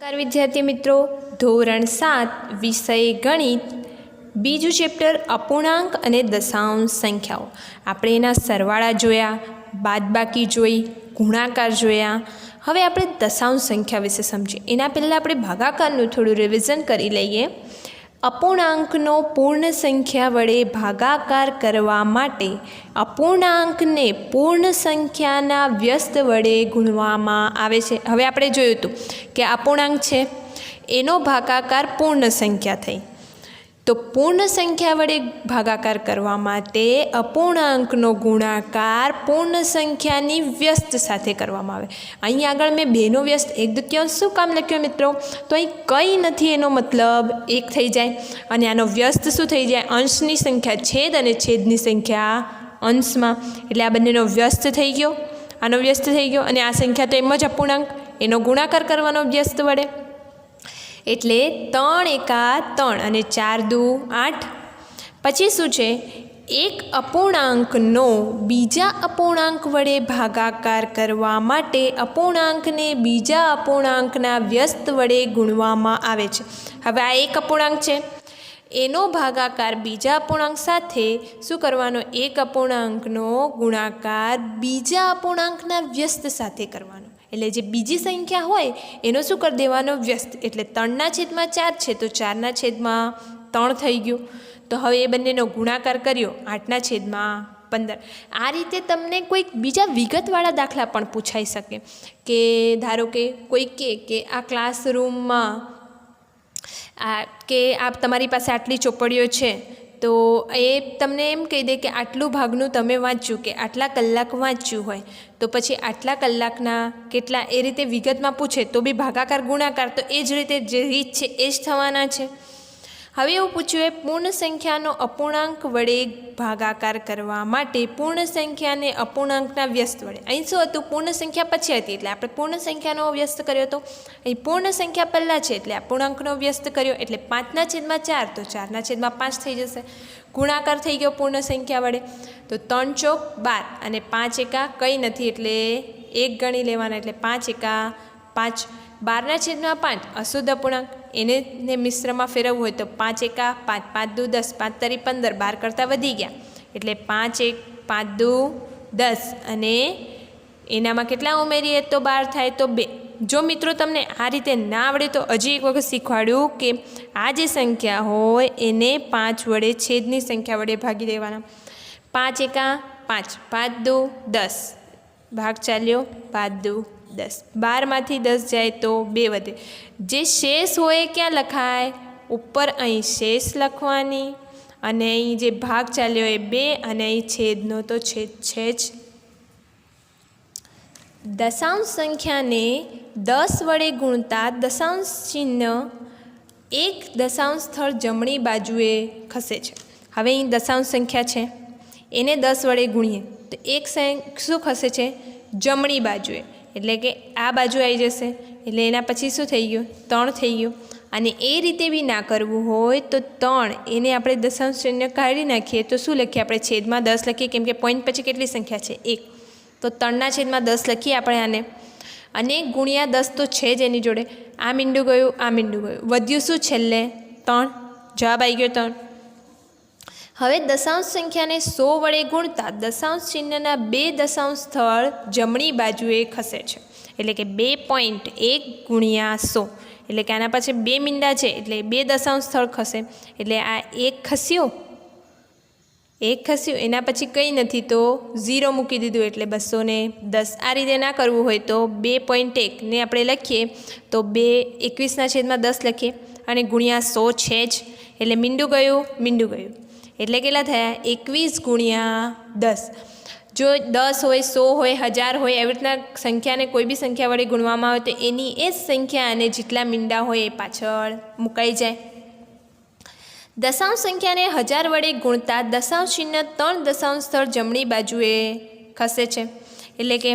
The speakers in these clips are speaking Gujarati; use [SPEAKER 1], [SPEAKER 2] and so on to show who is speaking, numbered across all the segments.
[SPEAKER 1] નમસ્કાર વિદ્યાર્થી મિત્રો, ધોરણ 7 વિષય ગણિત બીજું ચેપ્ટર અપૂર્ણાંક અને દશાંશ સંખ્યાઓ. આપણે એના સરવાળા જોયા, બાદબાકી જોઈ, ગુણાકાર જોયા. હવે આપણે દશાંશ સંખ્યા વિશે સમજીએ. એના પહેલાં આપણે ભાગાકારનું થોડું રિવિઝન કરી લઈએ. અપૂર્ણાંકનો પૂર્ણ સંખ્યા વડે ભાગાકાર કરવા માટે અપૂર્ણાંકને પૂર્ણ સંખ્યાના વ્યસ્ત વડે ગુણવામાં આવે છે. હવે આપણે જોયું હતું કે અપૂર્ણાંક છે એનો ભાગાકાર પૂર્ણ સંખ્યા થઈ. તો પૂર્ણ સંખ્યા વડે ભાગાકાર કરવા માટે અપૂર્ણાંકનો ગુણાકાર પૂર્ણ સંખ્યાની વ્યસ્ત સાથે કરવામાં આવે. અહીં આગળ મેં બેનો વ્યસ્ત એક દૃત્યાંશ શું કામ લખ્યો મિત્રો? તો અહીં કંઈ નથી, એનો મતલબ એક થઈ જાય. અને આનો વ્યસ્ત શું થઈ જાય? અંશની સંખ્યા છેદ અને છેદની સંખ્યા અંશમાં, એટલે આ બંનેનો વ્યસ્ત થઈ ગયો, આનો વ્યસ્ત થઈ ગયો. અને આ સંખ્યા તો એમ જ અપૂર્ણાંક, એનો ગુણાકાર કરવાનો વ્યસ્ત વડે. એટલે 3 એકા 3 અને 4 દુ 8. પછી શું છે? એક અપૂર્ણાંકનો બીજા અપૂર્ણાંક વડે ભાગાકાર કરવા માટે અપૂર્ણાંકને બીજા અપૂર્ણાંકના વ્યસ્ત વડે ગુણવામાં આવે છે. હવે આ એક અપૂર્ણાંક છે, એનો ભાગાકાર બીજા અપૂર્ણાંક સાથે શું કરવાનો? એક અપૂર્ણાંકનો ગુણાકાર બીજા અપૂર્ણાંકના વ્યસ્ત સાથે કરવાનો. એટલે જે બીજી સંખ્યા હોય એનો શું કરી દેવાનો? વ્યસ્ત. એટલે 3/4 છે તો 4/3 થઈ ગયું. તો હવે એ બંનેનો ગુણાકાર કર્યો 8/15. આ રીતે તમને કોઈક બીજા વિગતવાળા દાખલા પણ પૂછાઈ શકે. કે ધારો કે કોઈ કે આ ક્લાસરૂમમાં કે તમારી પાસે આટલી ચોપડીઓ છે, તો એ તમને એમ કહી દે કે આટલું ભાગનું તમે વાંચ્યું, કે આટલા કલાક વાંચ્યું હોય, તો પછી આટલા કલાકના કેટલા, એ રીતે વિગતમાં પૂછે તો બી ભાગાકાર ગુણાકાર તો એ જ રીતે જે રીત છે એ જ થવાના છે. હવે એવું પૂછ્યું એ પૂર્ણ સંખ્યાનો અપૂર્ણાંક વડે ભાગાકાર કરવા માટે પૂર્ણ સંખ્યાને અપૂર્ણાંકના વ્યસ્ત વડે. અહીં શું હતું? પૂર્ણ સંખ્યા પછી હતી એટલે આપણે પૂર્ણ સંખ્યાનો વ્યસ્ત કર્યો હતો. અહીં પૂર્ણ સંખ્યા પહેલાં છે એટલે અપૂર્ણાંકનો વ્યસ્ત કર્યો, એટલે 5/4 તો 4/5 થઈ જશે. ગુણાકાર થઈ ગયો પૂર્ણ સંખ્યા વડે. તો 3 ચોક 12 અને 5 એકા કંઈ નથી એટલે 1 ગણી લેવાના, એટલે 5 એકા 5. 12/5 અશુદ્ધ અપૂર્ણાંક, એને મિશ્રમાં ફેરવવું હોય તો 5 એકા 5, 5 દુ 10, 5 તરી 15, 12 કરતાં વધી ગયા એટલે 5 1, 5 દુ 10 અને એનામાં કેટલા ઉમેરીએ તો 12 થાય તો 2. જો મિત્રો તમને આ રીતે ના આવડે તો હજી એક વખત શીખવાડ્યું કે આ જે સંખ્યા હોય એને 5 વડે છેદની સંખ્યા વડે ભાગી દેવાના. 5 એકા 5, 5 દુ 10, ભાગ ચાલ્યો 5 દુ 10. 12માંથી 10 જાય તો 2 વધે. જે શેષ હોય ક્યાં લખાય? ઉપર અહીં શેષ લખવાની, અને અહીં જે ભાગ ચાલ્યો એ 2, અને અહીં છેદનો તો છેદ છે જ. દશાંશ સંખ્યાને 10 વડે ગુણતા દશાંશ ચિહ્ન એક દશાંશ સ્થળ જમણી બાજુએ ખસે છે. હવે અહીં દશાંશ સંખ્યા છે, એને 10 વડે ગુણીએ તો એક શું ખસે છે? જમણી બાજુએ. એટલે કે આ બાજુ આવી જશે, એટલે એના પછી શું થઈ ગયું? 3 થઈ ગયું. અને એ રીતે બી ના કરવું હોય તો 3 એને આપણે દશાંશ ચિહ્ન કાઢી નાખીએ તો શું લખીએ? આપણે છેદમાં 10 લખીએ, કેમ કે પોઈન્ટ પછી કેટલી સંખ્યા છે? 1. તો 3/10 લખીએ આપણે આને, અને ગુણ્યા 10 તો છે જ એની જોડે. આ મીંડું ગયું, આ મીંડું ગયું, વધ્યું શું છેલ્લે? 3. જવાબ આવી ગયો 3. હવે દશાંશ સંખ્યાને 100 વડે ગુણતા દશાંશ ચિહ્નના 2 દશાંશ સ્થળ જમણી બાજુએ ખસે છે. એટલે કે 2.1 ગુણ્યા 100, એટલે કે આના પછી 2 મીંડા છે એટલે 2 દશાંશ સ્થળ ખસે. એટલે આ 1 ખસ્યો, એના પછી કંઈ નથી તો 0 મૂકી દીધું એટલે 210. આ રીતે ના કરવું હોય તો 2.1 ને આપણે લખીએ તો 21/10 લખીએ, અને ગુણ્યા 100 છે જ, એટલે મીંડું ગયું. એટલે કેટલા થયા? 21 ગુણ્યા 10. જો 10 હોય, 100 હોય, 1000 હોય, એવી રીતના સંખ્યાને કોઈ બી સંખ્યા વડે ગુણવામાં આવે તો એની એ જ સંખ્યા અને જેટલા મીંડા હોય એ પાછળ મુકાઈ જાય. દશાંશ સંખ્યાને 1000 વડે ગુણતા દશાંશ ચિહ્ન 3 દશાંશ સ્થળ જમણી બાજુએ ખસે છે. એટલે કે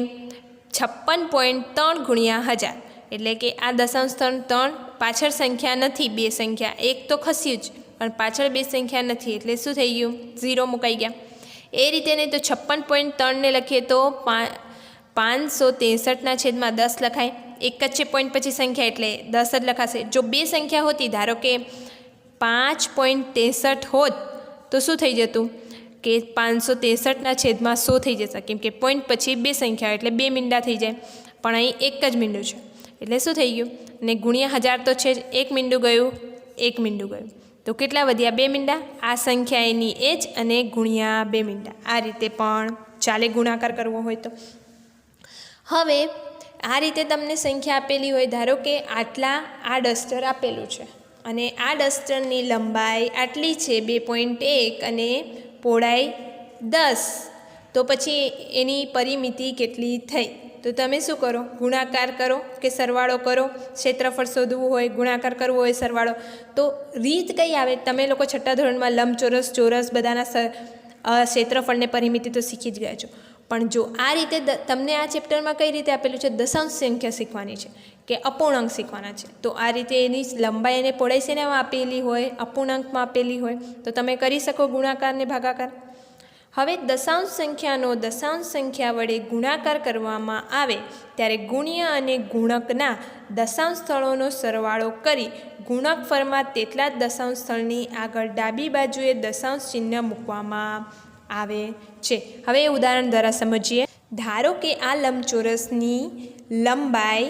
[SPEAKER 1] 56.3 ગુણ્યા 1000. એટલે કે આ દશાંશ સ્થળ 3, પાછળ સંખ્યા નથી, 2 સંખ્યા, 1 તો ખસ્યું જ, પણ પાછળ 2 સંખ્યા નથી એટલે શું થઈ ગયું? 0 મુકાઈ ગયા. એ રીતે નહીં તો 56.3 ને લખીએ તો 563/10 લખાય. એક જ છે પોઈન્ટ પછી સંખ્યા એટલે 10 જ લખાશે. જો બે સંખ્યા હોતી, ધારો કે 5.63 હોત તો શું થઈ જતું કે 563ના છેદમાં 100 થઈ જશે, કેમ કે પોઈન્ટ પછી બે સંખ્યા એટલે બે મીંડા થઈ જાય, પણ અહીં એક જ મીંડું છે એટલે શું થઈ ગયું, અને ગુણ્યા 1000 તો છે જ, એક મીંડું ગયું, એક મીંડું ગયું, તો કેટલા વધ્યા, બે મીંડા. આ સંખ્યા એની એ જ અને ગુણ્યા બે મીંડા. આ રીતે પણ ચાલે ગુણાકાર કરવો હોય તો. હવે આ રીતે તમને સંખ્યા આપેલી હોય, ધારો કે આટલા આ ડસ્ટર આપેલું છે અને આ ડસ્ટરની લંબાઈ આટલી છે 2.1 અને પહોળાઈ 10, તો પછી એની પરિમિતિ કેટલી થઈ? તો તમે શું કરો, ગુણાકાર કરો કે સરવાળો કરો. ક્ષેત્રફળ શોધવું હોય, ગુણાકાર કરવો હોય, સરવાળો. તો રીત કઈ આવે? તમે લોકો છઠ્ઠા ધોરણમાં લંબચોરસ, ચોરસ બધાના ક્ષેત્રફળને પરિમિતિ તો શીખી જ ગયા છો, પણ જો આ રીતે તમને આ ચેપ્ટરમાં કઈ રીતે આપેલું છે, દશાંશ સંખ્યા શીખવાની છે કે અપૂર્ણાંક શીખવાના છે, તો આ રીતે એની લંબાઈ અને પહોળાઈ શેનામાં આપેલી હોય, અપૂર્ણાંકમાં આપેલી હોય, તો તમે કરી શકો ગુણાકાર ને ભાગાકાર. હવે દશાંશ સંખ્યાનો દશાંશ સંખ્યા વડે ગુણાકાર કરવામાં આવે ત્યારે ગુણ્ય અને ગુણકના દશાંશ સ્થળોનો સરવાળો કરી ગુણકફળમાં તેટલા જ દશાંશ સ્થળની આગળ ડાબી બાજુએ દશાંશ ચિહ્ન મૂકવામાં આવે છે. હવે ઉદાહરણ દ્વારા સમજીએ. ધારો કે આ લંબચોરસની લંબાઈ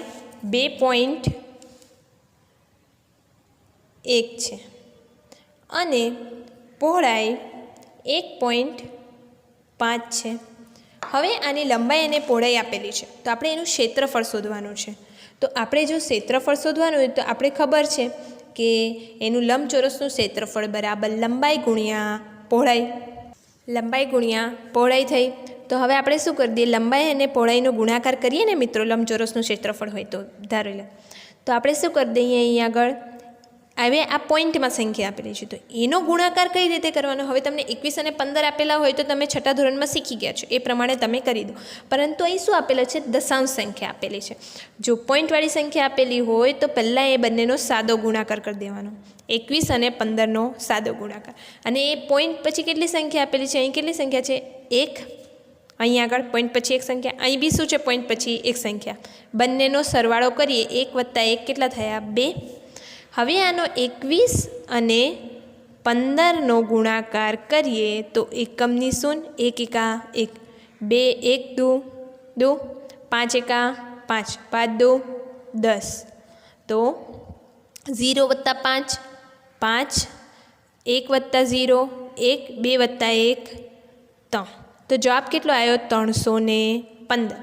[SPEAKER 1] 2.1 છે અને પહોળાઈ 1.5 છે. હવે આની લંબાઈ અને પહોળાઈ આપેલી છે, તો આપણે એનું ક્ષેત્રફળ શોધવાનું છે. તો આપણે જો ક્ષેત્રફળ શોધવાનું હોય તો આપણે ખબર છે કે એનું લંબચોરસનું ક્ષેત્રફળ બરાબર લંબાઈ ગુણ્યા પહોળાઈ, લંબાઈ ગુણ્યા પહોળાઈ થઈ. તો હવે આપણે શું કરી દઈએ, લંબાઈ અને પહોળાઈનો ગુણાકાર કરીએ ને મિત્રો, લંબચોરસનું ક્ષેત્રફળ હોય તો ધારો લે, તો આપણે શું કરી દઈએ, અહીં આગળ હવે આ પોઈન્ટમાં સંખ્યા આપેલી છે તો એનો ગુણાકાર કઈ રીતે કરવાનો? હવે તમને 21 અને 15 આપેલા હોય તો તમે છઠ્ઠા ધોરણમાં શીખી ગયા છો, એ પ્રમાણે તમે કરી દો. પરંતુ અહીં શું આપેલું છે, દશાંશ સંખ્યા આપેલી છે. જો પોઈન્ટવાળી સંખ્યા આપેલી હોય તો પહેલાં એ બંનેનો સાદો ગુણાકાર કરી દેવાનો, 21 અને 15નો સાદો ગુણાકાર. અને એ પોઈન્ટ પછી કેટલી સંખ્યા આપેલી છે, અહીં કેટલી સંખ્યા છે, 1. અહીં આગળ પોઈન્ટ પછી એક સંખ્યા, અહીં બી શું છે, પોઈન્ટ પછી એક સંખ્યા. બંનેનો સરવાળો કરીએ, 1 + 1 કેટલા થયા, 2. હવે આનો 21 અને 15નો ગુણાકાર કરીએ તો એકમની શૂન્ય, 1 × 1, 2 1 2 5 × 5, 5 2 10, તો 0 + 5 5, 1 + 0 1, 2 + 1 3. તો જવાબ કેટલો આવ્યો, 315.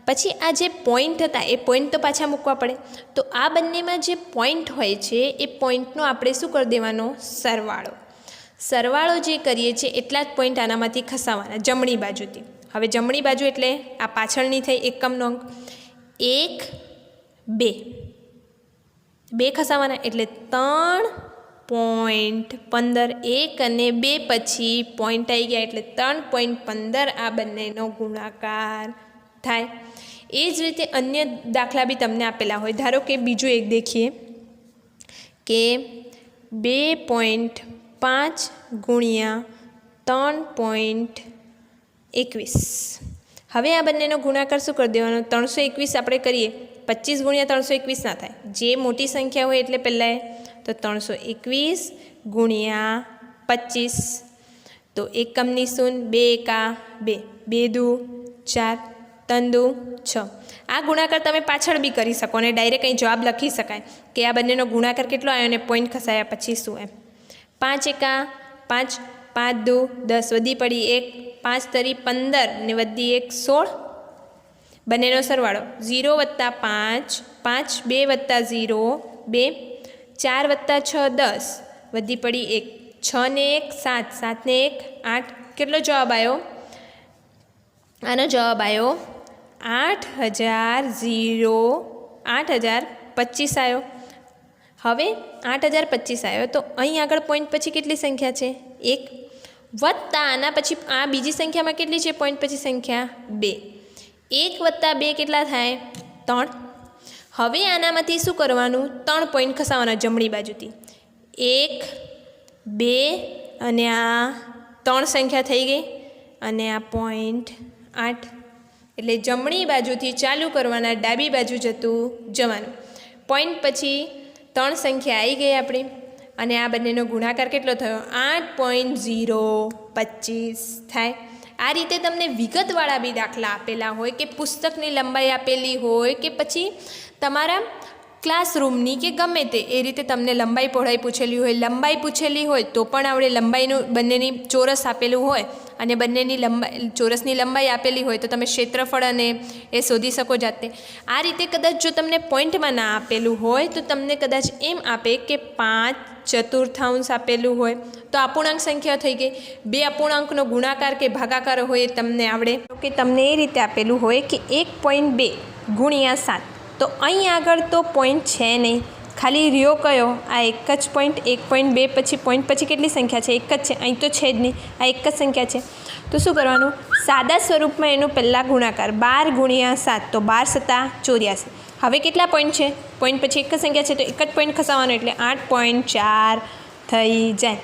[SPEAKER 1] પછી આ જે પોઈન્ટ હતા એ પોઈન્ટ તો પાછા મૂકવા પડે, તો આ બંનેમાં જે પોઈન્ટ હોય છે એ પોઈન્ટનો આપણે શું કરી દેવાનો, સરવાળો. સરવાળો જે કરીએ છીએ એટલા જ પોઈન્ટ આનામાંથી ખસાવવાના જમણી બાજુથી. હવે જમણી બાજુ એટલે આ પાછળની થઈ એકમનો અંક, 1 2 2 ખસાવવાના એટલે 3.15. 1 અને 2 પછી પોઈન્ટ આવી ગયા એટલે 3.15 આ બંનેનો ગુણાકાર થાય. એ જ રીતે અન્ય દાખલા બી તમને આપેલા હોય. ધારો કે બીજું એક દેખીએ કે 2.5 ગુણ્યા 3.21. હવે આ બંનેનો ગુણાકાર શું કરી દેવાનો, 321 આપણે કરીએ, 25 ગુણ્યા 321 ના થાય, જે મોટી સંખ્યા હોય એટલે પહેલાં તો 321 ગુણ્યા 25, તો એકમની શૂન્ય, 2 × 2, 2 2 4, 3 2 6. આ ગુણાકાર તમે પાછળ બી કરી શકો અને ડાયરેક્ટ અહીં જવાબ લખી શકાય કે આ બંનેનો ગુણાકાર કેટલો આવ્યો અને પોઈન્ટ ખસાયા પછી શું એમ. 5 × 5, 5 2 10, વધી પડી 1, 5 તરી 15 ને વધી 1 16. બંનેનો સરવાળો 0 + 5 5, 2 + 0 2, 4 + 6 10, વધી પડી 1, 6 ને 1 7, 7 ને 1 8. કેટલો જવાબ આવ્યો? આનો જવાબ આવ્યો 8025 આવ્યો. હવે 8025 આવ્યો તો અહીં આગળ પોઈન્ટ પછી કેટલી સંખ્યા છે, 1, વત્તા આના પછી આ બીજી સંખ્યામાં કેટલી છે પોઈન્ટ પછી સંખ્યા, 2. 1 + 2 કેટલા થાય, 3. હવે આનામાંથી શું કરવાનું, 3 પોઈન્ટ ખસાવવાના જમણી બાજુથી, 1 2 અને આ 3 સંખ્યા થઈ ગઈ અને આ પોઈન્ટ 8. એટલે જમણી બાજુથી ચાલુ કરવાના, ડાબી બાજુ જતું જવાનું. પોઈન્ટ પછી 3 સંખ્યા આવી ગઈ આપણી અને આ બંનેનો ગુણાકાર કેટલો થયો? 8.025 થાય. આ રીતે તમને વિગતવાળા બી દાખલા આપેલા હોય કે પુસ્તકની લંબાઈ આપેલી હોય કે પછી તમારા ક્લાસરૂમની કે ગમે તે એ રીતે તમને લંબાઈ પહોળાઈ પૂછેલી હોય, લંબાઈ પૂછેલી હોય તો પણ આપણે લંબાઈનું બંનેની ચોરસ આપેલું હોય અને બંનેની લંબાઈ ચોરસની લંબાઈ આપેલી હોય તો તમે ક્ષેત્રફળ અને એ શોધી શકો જાતે. આ રીતે કદાચ જો તમને પોઈન્ટમાં ના આપેલું હોય તો તમને કદાચ એમ આપે કે 5/4 આપેલું હોય તો અપૂર્ણાંક સંખ્યા થઈ ગઈ. 2 અપૂર્ણાંકનો ગુણાકાર કે ભાગાકાર હોય એ તમને આવડે કે તમને એ રીતે આપેલું હોય કે 1.2 × 7. તો અહીં આગળ તો પોઈન્ટ છે નહીં, ખાલી રહ્યો કયો? આ એક જ પોઈન્ટ. 1.2 પછી પોઈન્ટ પછી કેટલી સંખ્યા છે? એક જ છે. અહીં તો છે જ નહીં, આ એક જ સંખ્યા છે. તો શું કરવાનું? સાદા સ્વરૂપમાં એનો પહેલાં ગુણાકાર 12 × 7 તો 12 × 7 84. હવે કેટલા પોઈન્ટ છે? પોઈન્ટ પછી એક જ સંખ્યા છે તો એક જ પોઈન્ટ ખસાવવાનો એટલે 8.4 થઈ જાય.